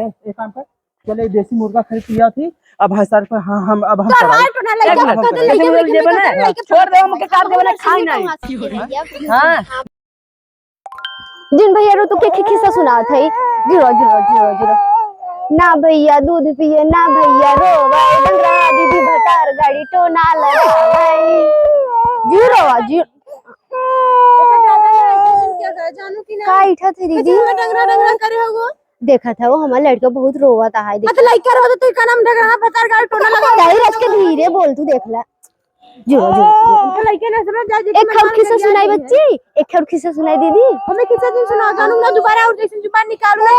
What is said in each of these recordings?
एक काम कर, चले देसी मुर्गा खरीद लिया थी। अब है सर पर हाँ हम अब हम छोड़ दे हमके काट दे वाला खाई नहीं। हां जिन भैया रो तो के किस्सा सुनात है। जीरो जीरो जीरो जीरो ना भैया दूध पिए ना भैया रोवे डंगरा दीदी भतार गाड़ी तो ना लगाई जीरो जीरो जानू की का इठा थी दीदी डंगरा डंगरा करे हो देखा था वो हमारा लड़का बहुत रोवत है। मतलब लइका रो तो का नाम डंगरा भतार गाड़ी टोना लगा रच के धीरे बोल तू देखला जीरो जीरो लइका ने सुना जा एक और किस्सा सुनाई बच्ची एक और किस्सा सुनाई दीदी हमें किस्सा दिन सुना जानू ना दोबारा और जैसे जुबान निकालू ना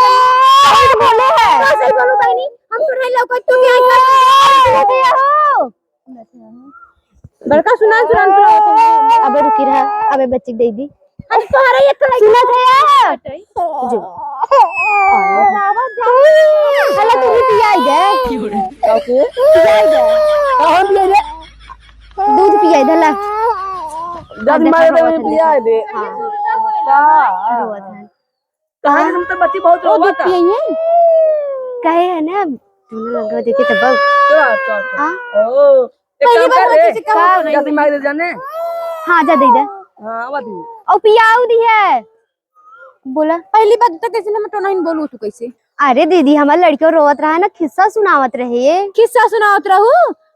बोले है सही बोलो बहनी हम तो नहीं लौका तू क्या हो बड़का सुना अबे रुकी रहा अबे बच्ची दे दी हम तुम्हारा ये तो सुना था यार जी हला तू भी आई दे ओके हम ले ले दूध पिया इधर दादी मारे दे पिया दे कहां हम तो बच्ची बहुत रोवत है कहे है ना तूने लगा देखे तब हां ओ एक काम कर दादी मारे जाने हां जा दे दे हां वादी ओ पियाऊ दी है बोला पहली बात तो कैसे मैं टोना बोलू तू कैसे अरे दीदी हमारे लड़के रोवत रहा ना किस्सा सुनावत रहे किस्सा सुनावत रहू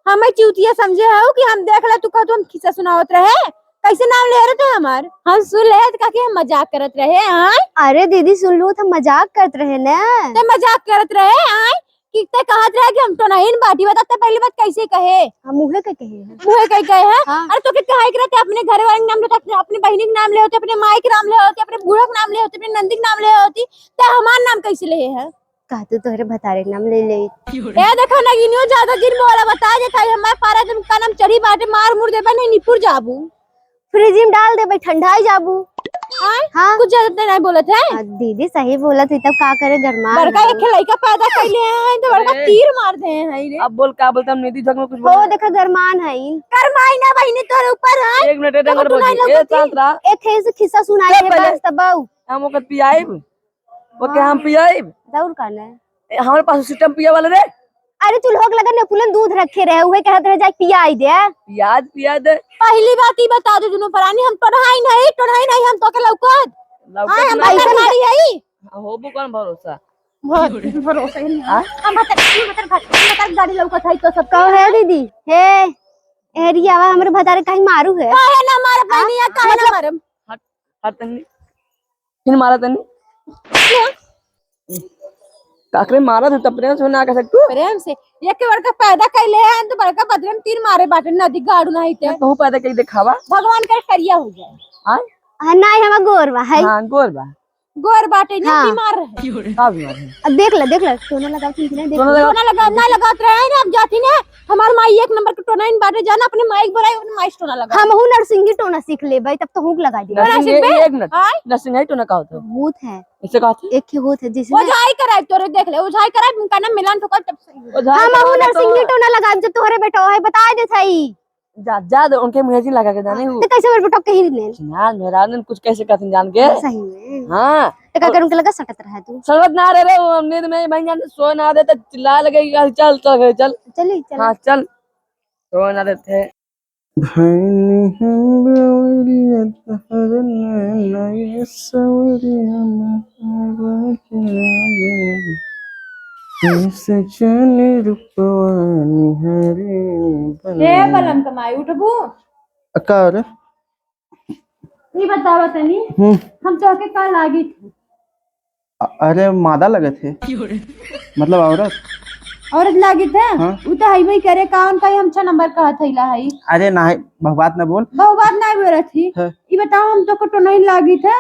हमें चूतिया समझे हो कि हम देख ले तू कह हम किस्सा सुनावत रहे कैसे नाम ले रहे थे हमार हम सुन ले का के मजाक करत रहे हां अरे दीदी सुन लो हम मजाक करत रहे ना ते मजाक करत रहे हां कि ते कहत रहे कि हम तो नहीं बाटी बताते पहली बात कैसे कहे हम मुहे के कहे मुहे कहे हैं हाँ। अरे तो के कहे करते अपने घर वाले नाम लेते अपनी बहनी के नाम ले होते अपने माई के नाम ले होते अपने बूढ़ा के नाम ले होते अपने नंदी के नाम ले होती ते हमार नाम कैसे ले है कहा तू तोहरे भतारे नाम ले ले ए देखो ना गिनियो ज्यादा दिन बोला बता देता है हमारे पारा तुम का नाम चढ़ी बाटे मार मुर देबे नहीं निपुर जाबू फ्रिज में डाल दे भाई ठंडाई जाबू हां कुछ ज्यादा नहीं बोलत है दीदी सही बोला थी तब का करे गरमा बड़का एक लड़का पैदा कैले हैं तो बड़का तीर मार दे हैं रे अब बोल का बोलता हम निधि झक में कुछ हो देखा गरमान है करमाई ना बहनी तोरे ऊपर है एक मिनट डंगर बोली ए सांतरा एक है से किस्सा सुनाई है बस तब हम ओके पियाइब ओके हम पियाइब दौड़ करना है हमारे पास सिस्टम पिया वाला रे अरे तू लोग लगा नेपुलन दूध रखे रहे हुए कहत रहे जा पिया आई दे पिया दे पहली बात ही बता दे दोनों परानी हम टोढ़ाई नहीं हम तो के लौकत हां हम पैसा मारी आई होबो कौन भरोसा भरोसा ही नहीं हम बता गाड़ी लौकत है तो सब कहो है दीदी हे एरिया वा हमरे भतारे कहीं मारू है काहे ना मारे बहनिया काहे ना मारे हट तनी फिर मारा तनी काकरे मारा तो तपरे से ना कह सकतू प्रेम से एक बड़का पैदा कैले हैं तो बड़का बदरम तीर मारे बाटे नदी गाड़ू नहीं ते तू पैदा कई दिखावा भगवान के करिया हो जाए हां नहीं हम गोरवा है हां गोरबा गोर बाटे नहीं हाँ। बीमार है का बीमार है अब देख ले सोना लगा ठीक नहीं देख टोना ना लगात रहे हैं अब जाती ने हमार माई एक नंबर के टोना इन बाटे जाना अपने माई बोलाई अपने माई टोना लगा हम हूं नरसिंगी टोना सीख ले भाई तब तो हुक लगा दे एक मिनट नर्सिंग है तो ना कहत भूत है इसे कहत एक ही होत है जिसमें ओझाई कराई तोरे देख ले ओझाई कराई उनका नाम मिलान ठोकर तब सही हम हूं नरसिंगी टोना लगा जब तोहरे बेटा है बता दे सही जा उनके मुझे लगा के जाने तो कैसे मेरे बेटा कहीं ले ना मेरा ने कुछ कैसे कहते जान के सही में हां तो क्या करूं के लगा सटत रहा तू समझ ना रे नींद में भाई जान सो ना दे तो चिल्ला लगेगा चल चली चल हां चल सो ना देते बलम कमाई उठबू अकार ये बतावा तनी हम तो के का लागी थी अरे मादा लगे थे मतलब औरत लागी थे हाँ? उ तो हई वही करे कौन का हम 6 नंबर का थैला हई अरे ना भगवान ना बोल बहु बात नहीं बोल रही थी हाँ? ये बताओ हम तो को नहीं लागी थे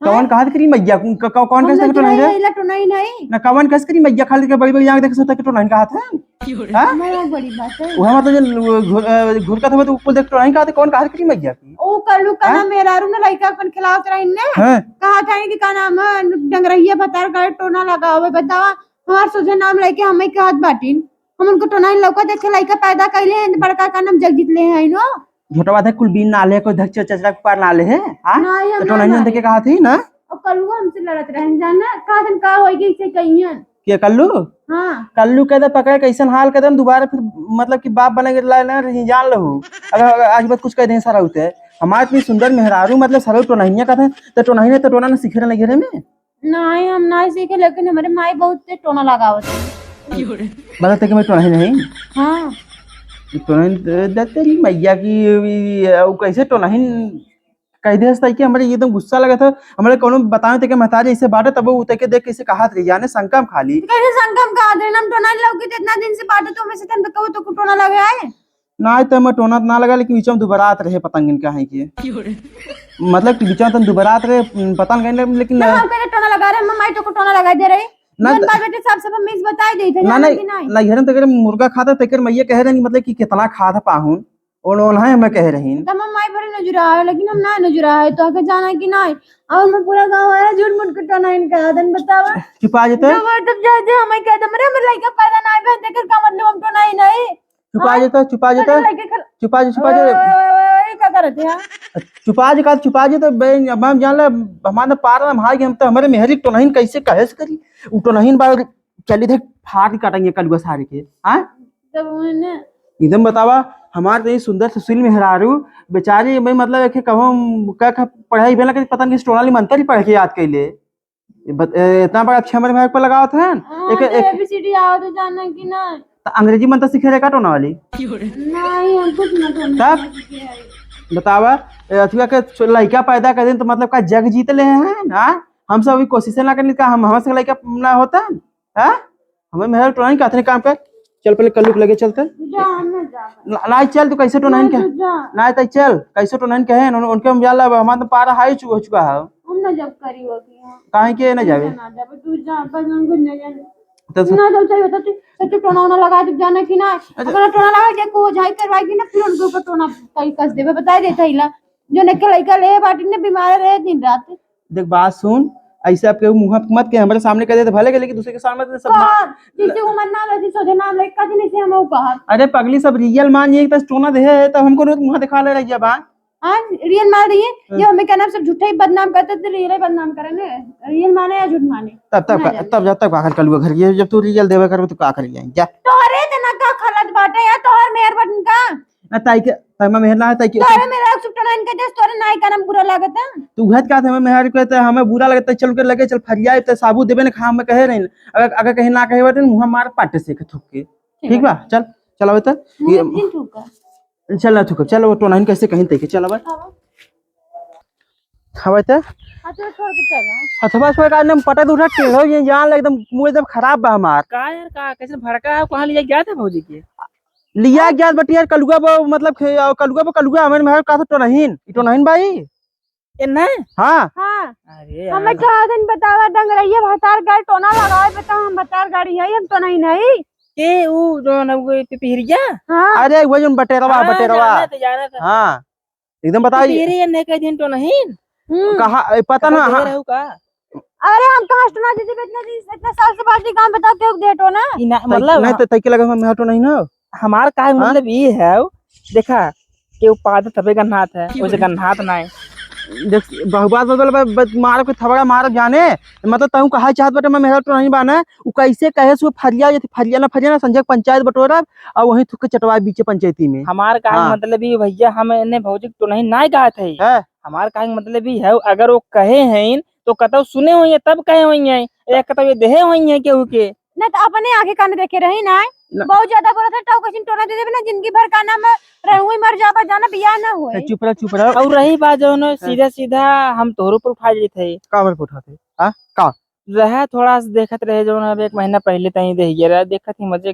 कौन कहा करी मैया कौन कैसे तो नहीं रे तो नहीं ना कौन कैसे करी मैया खाली के बड़ी बड़ी आंख देख सकता के तो नहीं कहा था हां मैं बड़ी बात है वहां मतलब घुर का था तो ऊपर देख तो नहीं कहा था कौन कहा करी मैया की ओ कल्लू का नाम मेरा रू ना लड़का अपन खिलाफ रही ने हां कहा था कि का नाम है डंगरैया बतार का टोना लगा होवे बतावा हमार सोचे नाम लेके हमें के हाथ बाटिन हम उनको टोना लौका देखे लड़का पैदा कैले हैं बड़का का नाम जगजीत ले है नो छोटा बात है कुलबीन नाले को धक्के चचरा के पार नाले है हां तो नहीं जानते के कहा थी ना अब कल्लू हमसे लड़त रहन जाना का दिन का होई गई से कहियन के कल्लू हाँ कल्लू के दे पकड़े कैसन हाल के दम दोबारा फिर मतलब कि बाप बने के लायक नहीं जान लहू। अगर आज बात कुछ कह दे सारा होते हमारे इतनी सुंदर मेहरारू मतलब सारा टोनहिया का थे तो टोनही तो टोना ने सीखे ना लगे रे में नहीं हम नहीं सीखे लेकिन हमारे माई बहुत से टोना लगावत है। बताते कि मैं टोनही नहीं हाँ टोनही देते रही मैया की वो कैसे टोनही कह दे कि हमारे एकदम गुस्सा लगा था हमारे कोनो बताए थे कि महतारी ऐसे बाटे तब वो उतर के देख कैसे कहा रही जाने संकम खाली तो कैसे संगम का आदर हम टोना लौकी तो इतना दिन से बाटे तो में से तन कहू तो टोना लगा है। ना तो मैं टोना ना लगा लेकिन बीच में दुबरात रहे पतंग इनका है कि मतलब कि बीच में तो दुबरात रहे पतंग नहीं लेकिन ना हम कहते टोना लगा रहे हम माई तो टोना लगा दे रही ना जन बात बेटे सब सब मिस बता दी थे ना जाना नहीं कि नहीं। ना हेरन तक मुर्गा खाता तक मैया कह रही मतलब कि कितना खा था पाहुन और ओला है मैं कह रही तब हम माई भरे नजरा है लेकिन हम ना नजरा है तो आके जाना कि नहीं और मैं पूरा गांव आया झूठ मूठ के टोना इनका आदन बतावा छुपा जेते जो बार तब जाते हमें कह दे मेरे लड़का पैदा नहीं बहन देकर का मतलब हम टोना ही नहीं छुपा जेते छुपा जेते छुपा जे छुपा जे क्या करते हैं छुपा जे का छुपा जे तो अब हम जान ले हमारे पार हम हाई हम तो हमारे मेहरी तो नहीं कैसे कहे से करी उ तो नहीं बार चली देख फाड़ काटेंगे कल सारे के हां तब मैंने एकदम बतावा हमारे तो ये सुंदर सुशील मेहरारू बेचारी भाई मतलब एक कहूँ का पढ़ाई भेला के पता नहीं स्टोनाली मंत्र ही पढ़ के याद कैले इतना बड़ा अच्छा मेरे भाग पर लगावत है एक एक एबीसीडी आओ तो जाना कि नहीं तो अंग्रेजी मंत्र सीखे रे का टोना वाली नहीं हम कुछ ना टोना तब बतावा अथवा के लड़का पैदा कर दें तो मतलब का जग जीत ले हैं ना हम सब अभी कोशिश ना करने का हम हमसे लड़का ना होता है हमें मेहर टोना नहीं कहते काम कर चल पहले कल्लू के लगे चलते जा हम ना जा ना चल तू कैसे टोनाइन कह जा ना तो चल कैसे टोनाइन कहे उनके हम जाला हमारा तो पारा हाई हो चुका है हम ना जब करी हो कि हां काहे के ना जावे ना जा तू जा बस हम कुछ नहीं जाने तो ना जब चाहिए होता तो सच्चे टोना होना लगा दे जाना कि ना अगर टोना लगा के को जाई करवाएगी ना फिर उनके ऊपर टोना कई कस देवे बता देता हिला जो नके लड़का ले बाटी ने बीमार रहे दिन रात देख बात सुन ऐसे आपके मुंह मत के हमारे सामने कह दे तो भले के लेकिन दूसरे के सामने तो सब कहा जिसे उमर ना लगी सोचे नाम ले का नहीं से हम कहा अरे पगली सब रियल मान ये तो टोना दे है तो हमको रोज मुंह दिखा ले रही है बा हां रियल मान रही है जो हमें क्या नाम सब झूठे ही बदनाम करते थे रियल ही बदनाम करेंगे रियल माने या झूठ माने तब जब तक आखिर कल घर ये जब तू रियल देवे कर तो का कर जाए जा तोहरे तना का खलत बाटे या तोहर मेहर बटन का ना ताई के ताई में मेहर ना है ताई के तोहरे मेरा सुटना इनका जस तोरे नाई का नाम बुरा लागत है तू घट का हमें मेहर कहते हमें बुरा लगता है चल के लगे चल फरिया तो साबू देबे ना खा हमें कहे नहीं अगर अगर कहीं ना कहे बटन मुंह मार पाटे से थूक के ठीक बा चल चल अब तो मुंह दिन ठुका चल ना थूक चल वो टोनाइन कैसे कहीं तक चल अब हवे तो हाथ छोड़ के चला हथवा छोड़ का एकदम पटा उठा के हो ये जान ले एकदम मुंह एकदम खराब बा हमार का यार का कैसे भड़का है कहाँ लिया गया था भौजी के लिया गया बट यार कलुआ बो मतलब कलुआ हमारे में का तो नहीं भाई ए ना हां हां अरे हमें यार, क्या दिन बतावा डंगरैया भतार गाड़ी टोना लगाए बताओ हम भतार गाड़ी है हम तो नहीं के वो जो ना वो पिपहिरिया हां अरे वो जो बटेरवा हाँ, बटेरवा जाना था हां एकदम बताइए पिपहिरिया ने कह दिन तो नहीं कहा पता ना कहाँ हाँ, दे रहे हो का अरे हम कहां टोना दीदी इतना साल से बाद काम बता के दे टोना मतलब नहीं तो तई के लगा मैं तो नहीं ना हमार का मतलब ये है देखा कि वो पाद तबे गन्हात है उसे गन्हात ना है देख बहुबात मतलब मार के थबड़ा मार जाने मतलब तू कहा चाहत बटे मैं मेरा तो नहीं बाना उ कैसे कहे सो फरिया ना संजय पंचायत बटोरा और वहीं थुक के चटवा बीच पंचायती में हमार का हाँ। मतलब ये भैया हम इन्हें भौजी तो नहीं ना कहा थे है हमार का मतलब ये है अगर वो कहे हैं तो कतौ सुने हुई है तब कहे हुई है एक कतौ ये देहे हुई है केहू के नहीं तो अपने आगे कान देखे रही ना बहुत ज्यादा बोला था टाउ कसिन टोना दे देबे ना जिंदगी भर का नाम रहूई मर जाबा जाना बियाह ना होए चुप रह और रही बात जो है सीधा सीधा हम तोहरो पर उठा लिए थे काबर उठाते हां का रहा थोड़ा सा देखत रहे जो अब एक महीना पहले तही देख गया देखत ही मजे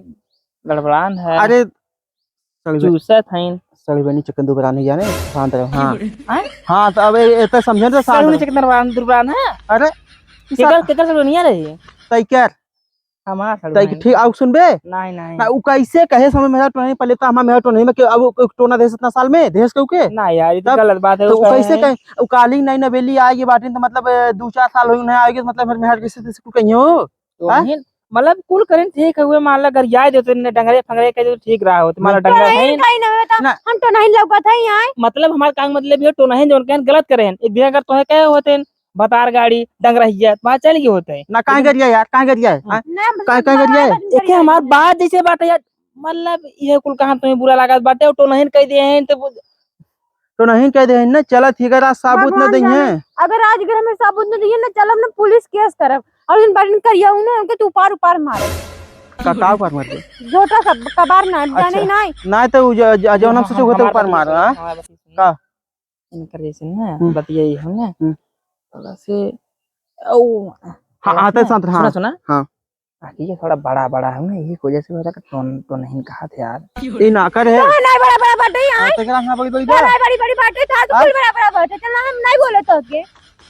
गड़बड़ान है अरे चूसा था सगलबनी चिकन दुबरा नहीं जाने शांत रहो हां हैं? हां तो अब ये समझे तो शांत सालू रहो। चिकन दुर्बान है अरे केकर से नहीं रही तई कर हमार तई ठीक आउ सुनबे नहीं नहीं ना उ कैसे कहे समय मेरा तो नहीं पहले तो हम मेरा तो नहीं में अब टोना देश इतना साल में देश के ना यार ये तो तब- गलत बात है तो वो उ कहे कैसे हैं। कहे उ काली नई नवेली आएगी बाटिन तो मतलब 2-4 साल होई नहीं आएगी तो मतलब फिर मेहर किसी से कहियो तो हाँ? नहीं मतलब कुल करें ठीक है हुए मान ला घर जाए देते ने डंगरे फंगरे के जो ठीक रहा हो तुम्हारा डंगर है नहीं कहीं ना बता ना। हम तो नहीं लौका था यहाँ मतलब हमारे का मतलब ये तो नहीं जो कहन गलत करे हैं एक दिन अगर तोहे कहे होते भतार गाड़ी डंगरहिया बात चल गई होता है ना कहाँ गरिया यार, कहाँ गरिया है हाँ? कहाँ गरिया है? एके हमार बात जैसे बात है यार, मतलब ये कुल कहां तुम्हें बुरा लगा बाटे और तो नहीं कह दिए हैं तो नहीं कह दे न, चला ठीक है रात साबुत न भगवान दही जाने। है अगर आज अगर हमें साबुत न दिए ना, चल हमने पुलिस केस करब और इन बार करिया हूं ना उनके तू उपार उपार मारे का पर मर दे जोटा सब कबार ना जाने अच्छा। ही नहीं। ना तो जो हम सोचे होते ऊपर मारो हां का इनकर जैसे ना हम्म। बतियाई हम ना हम्म। थोड़ा से ओ हां आते संत सुना हां सुना हां बाकी ये थोड़ा बड़ा बड़ा है ना, यही वजह से मेरा तो नहीं कहा था यार। ये ना करे है नहीं बड़ा बड़ा बात है यार, तकरा हां बड़ी बड़ी नहीं बड़ी बड़ी बात है था तो हाँ? कुल बड़ा बड़ा बात है, चल हम नहीं बोले तो के।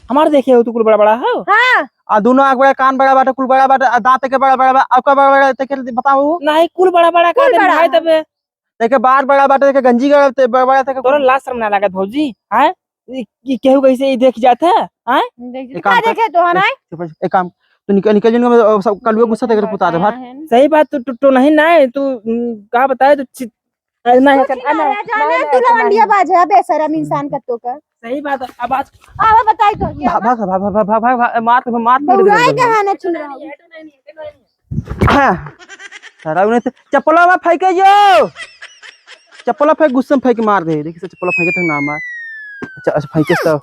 हमारे देखे हो तो कुल बड़ा बड़ा है हां आ दोनों आंख बड़ा कान बड़ा बाटे कुल बड़ा बाटे दांत के बड़ा बड़ा आपका बड़ा बड़ा तके बताओ नहीं कुल बड़ा बड़ा का कुल दिन बड़ा भाई है। तब तके बार बड़ा बाटे तके गंजी का बड़ा बड़ा तके तोरा लाज शर्म ना लागत भौजी हैं कि केहू कैसे ही देख जाता है हैं एक का काम कर। देखे तो है नहीं एक काम तू निकल निकल जिनका सब कलुआ गुस्सा तके पुता दे भाग सही बात तो नहीं ना है तू कहा बताए तो ना है जाने तू लवंडिया बाज है बेशरम इंसान का तो का। सही बात है। अब आज आवा बताई तो क्या भाग भाग भाग भाग भाग मार बहुराई कहां न सुन रहा हूं। सारा उन्हें चप्पला में फेंके जो चप्पला फेंक गुस्से में फेंक मार दे देखिए चप्पला फेंके तक ना मार अच्छा अच्छा फेंके तो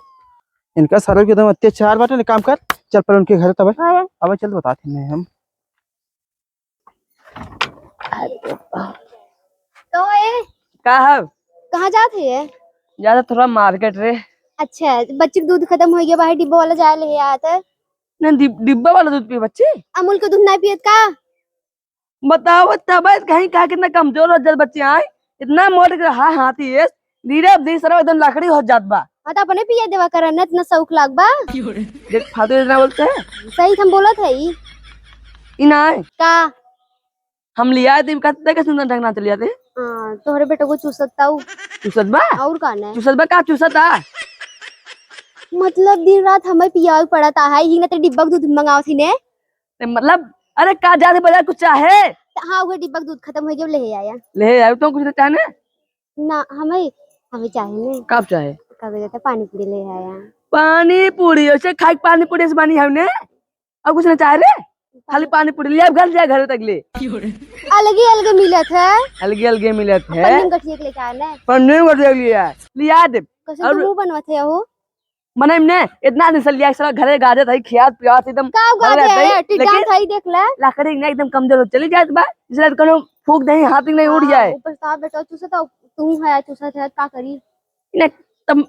इनका सारा के एकदम अत्याचार बाटे ना काम कर चल पर उनके घर तब अब चल बताते हैं हम तो ए का है कहाँ जाते है? ज्यादा थोड़ा मार्केट रे अच्छा बच्चे का दूध खत्म हो गया, बाहर डिब्बा वाला जाए ले आता है। ना डिब्बा वाला दूध पिए बच्चे अमूल का दूध नहीं पियत का? बताओ तबियत कहीं का कितना कमजोर हो जब बच्चे आए इतना मोट के हाँ हाथी है धीरे धीरे सर एकदम लकड़ी हो जात बा हाँ तो अपने पिया देवा करना इतना शौक लाग बा। देख फालतू इतना बोलते हैं सही हम बोलत है ई इना का। हम लिया थे कहते के सुंदर ढंग ना चलिया थे हाँ तोहरे बेटा को चूसता हूँ चुसत बा और का ना चुसत बा का चुसत आ मतलब दिन रात हमें पिया पड़ता है ही ना तो डिब्बा का दूध मंगाओ थी ने। मतलब अरे का ज्यादा बाजार कुछ चाहे हाँ वो डिब्बा का दूध खत्म हो गया ले आया ले आयो तो कुछ तो चाहे ना हमें हमें चाहिए ने कब चाहे कब जाता पानी पूरी ले आया। पानी पूरी ऐसे खाई पानी पूरी से बनी हमने और कुछ ना चाहे रे खाली पानी पूरी लिया घर जाए घर तक ले अलग ही अलग मिलत है अलगे अलगे मिलत है पन्नी गठिया के लेके आना पर नहीं कर दे लिया दे कैसे और- तो मुंह बनवा थे हो मने ने इतना दिन से लिया सारा घरे गाजे था खियात पियात एकदम का लग गाते रहा था है टिड्डा लेकिन थाई देख ले लकड़ी ना एकदम कमजोर हो चली जाए बा इसलिए कनो फूक दही हाथ नहीं उड़ जाए ऊपर साहब बेटा चूसा तू है चूसा है का करी ने तब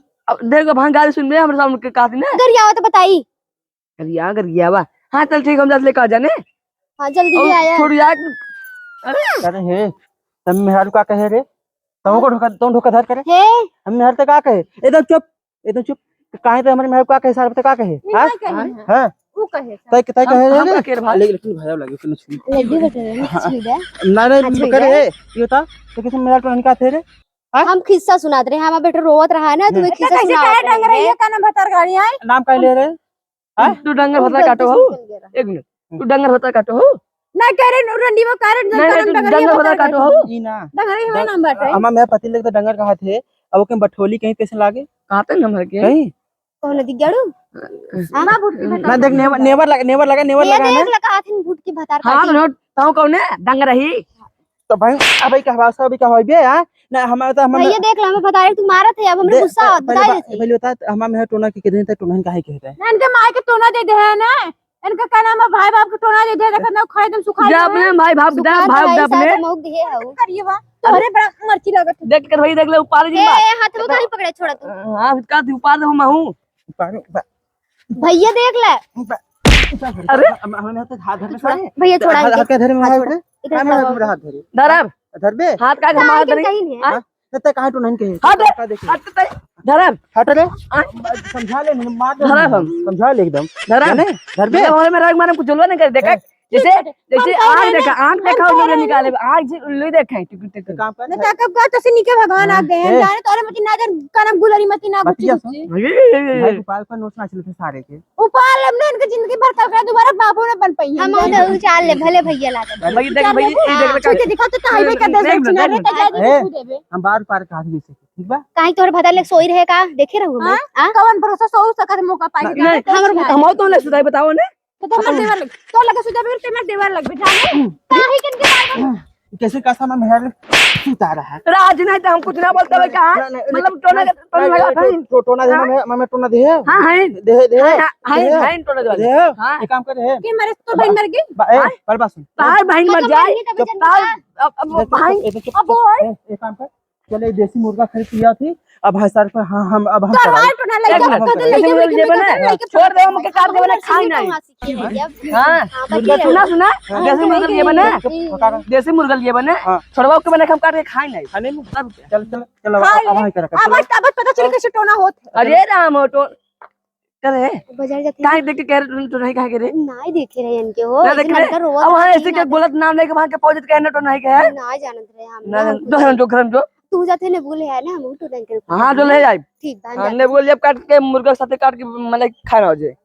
देखो भांग गाली सुन में हमरे सामने के काती ना अगर आओ तो बताई। कर गया बा हां चल ठीक हम जाते लेके आ जाने हाँ जल्दी और ले आया छोड़ यार अरे हे तम मेहर का कहे रे तुम धोखा धर करे हे हम मेहर ते का कहे एकदम चुप काहे ते हमारे मेहर का कहे सारे ते का कहे हां हां वो कहे तय तय कहे हम रे अकेले भाग लेकिन भया लगे फिर छू लड्डू बेटे ने छीड़ है। ना ना अच्छा, करे ये बता तो किसी मेहर तो का थे रे हम किस्सा सुनाते रहे हमारा बेटा रोवत रहा है ना तुम्हें किस्सा कैसे सुना काहे डंग रही है का ना भतर गाड़ी आई नाम का ले रे तू डंगर भता काटो हो एक मिनट तू डंगर भता काटो हो ना करे रंडी वो कारण नहीं तू डंगर भता काटो हो ई ना डंग रही है नाम बाटे अम्मा मेरे पति लगे तो डंगर कहा थे अब ओके बठोली कहीं कैसे लागे कहते नंबर के कहीं कौन दी गड़ू मां भुट्टी ना देख नेवर लगा ये देख लगा हाथ भूट की भतार हां काटी तो ताऊ कौन है डंगर रही तो भाई अबे का भाषा अभी का होइबे हां ना हमारे तो हम भैया देख ला हमें बता रहे तू मारा थे अब हमने गुस्सा बता रहे थे। पहले बता हमारे में टोना के कितने तक टोना काहे कहते हैं ना इनके माई के टोना दे दे है ना इनका क्या नाम है भाई बाप के टोना दे दे देखा ना खाए एकदम सुखा जा अपने भाई भाग दा भाग दा अपने मौक दिए है वो करिए बा तोरे बड़ा मर्ची लगत देख कर भाई देख ले ऊपर ए दिन बात हाथ में गाड़ी पकड़े छोड़ा तू हां इसका ऊपर हूं मैं हूं भैया देख ले अरे हमने तो हाथ धर में सारे भैया छोड़ा हाथ के धरे में हाथ हाथ छोड़ा। धरे क्या मेरा मेरा हाथ धरे धरब धर बे हाथ का घुमा दे कहीं नहीं है तते कहां टोना के हाथ का देखे हाथ ते धरब हट रे समझा ले मार दे धरब हम समझा ले एकदम धरब जाने धर बे हमारे में राग मारे कुछ जलवा नहीं कर देखा जैसे जैसे आँख देखा उल्लू निकाले आँख उल्लू देखे तो काम कर न ताकब का तो से निके भगवान आ गए ए। जाने तोरे मती नजर कनम गुलरी मती ना बतिया कुछ सुन। भाई गोपाल का नोट ना चले थे सारे के उपाल हमने इनके जिंदगी भर का दोबारा बाबू न बन पई हम उधर चाल ले भले भैया ला दे भाई देख भाई छुके दिखा तो हाईवे का दस चिना रे त जा ए। दे देबे हम बार पार का आदमी से ठीक बा काहे तोर भदर ले सोई रहे का देखे रहू मैं हां कवन भरोसा सो सकत मौका पाई नहीं हम तो नहीं सुधाई बताओ ने तो हमर देवर लग तो लगे सुधा बिर ते मैं देवर लग जाने काहे किनके बार कैसे का सामान मेहर सुता रहा है राज नहीं तो हम कुछ ना बोलते भाई कहा मतलब टोना लगा था टोना दे मैं टोना दे हां हां दे हां टोना दे दे हाँ। ये काम कर है कि मारे तो भाई मर गई पर बात सुन तार बहन मर जाए अब भाई अब ओए एक काम कर चले देसी मुर्गा खरीद लिया थी अब है सर पर हाँ हम अब हम तो कराएं। हार टोना लग एक तो मिनट, ले जैसे मुर्गा ये बने छोड़ दे हमके काट दे बने खाई नहीं हां मुर्गा सुना सुना देसी मुर्गा ये बने पका कर देसी मुर्गा ये बने हाँ। छोड़वा के बने हम काट के खाई नहीं खाने में चल चल चल अब वहीं कर अब पता चल कैसे टोना होत अरे राम तो करे बाजार जाते काहे देख के कह तो नहीं कहा के रे नहीं देखे रहे इनके हो ना देख रहे अब वहां ऐसे के गलत नाम लेके वहां के पहुंच कहने तो नहीं कहे ना जानत रहे ना हम दो जो घर जो तू जाते ने बोले है ना हम तो रंग के हां जो ले जाए ठीक बा हमने बोल जब काट के मुर्गा के साथ काट के मतलब खाना हो जाए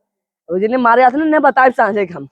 और जिन्हें मारे आते ना बताए सांझे हम